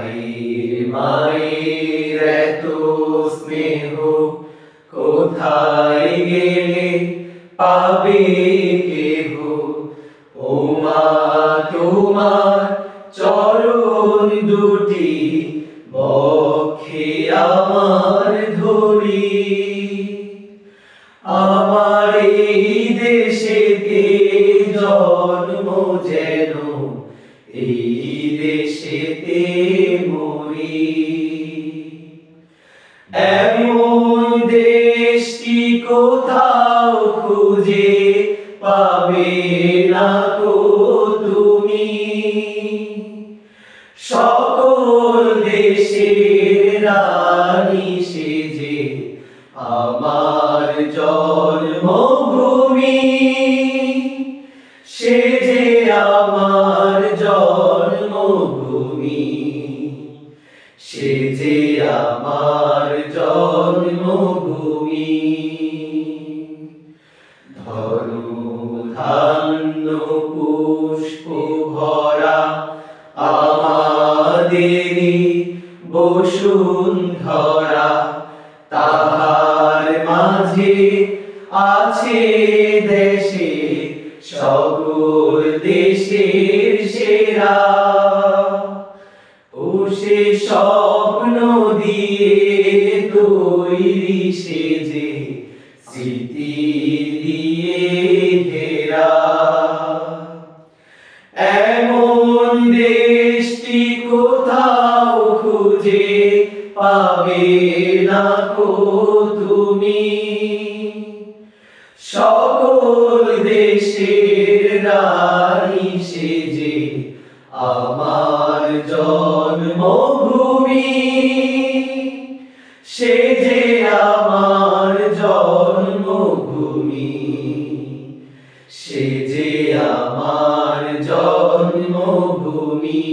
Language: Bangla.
মায়ের মায়ের এত স্নেহ কোথায় গেলে পাবে কেহ। ও মা তোমার চরণ দুটি বক্ষে আমার ধরি। আমার এই দেশেতে জন্ম যেন এই দেশেতে মরি। এমন দেশটি কোথাও খুঁজে পাবে না কো তুমি। সকল দেশের রানী সেজে আমার জন্মভূমি। সে যে আমার জন্মভূমি, সে যে আমার জন্মভূমি। ধনু ধান্য পুষ্প ভরা আমাদেরই বসুন্ধরা। তাহার মাঝে আছে দেশে সকল দেশের সেরা। ও সে স্বপ্ন দিয়ে তৈরি সেজে স্মৃতি দিয়ে ঘেরা। এমন দেশটি কোথাও খুঁজে পাবে না কো তুমি। সকল দেশের রানী সেজে আমার জন্মভূমি। সে যে আমার জন্মভূমি, সে যে আমার জন্মভূমি।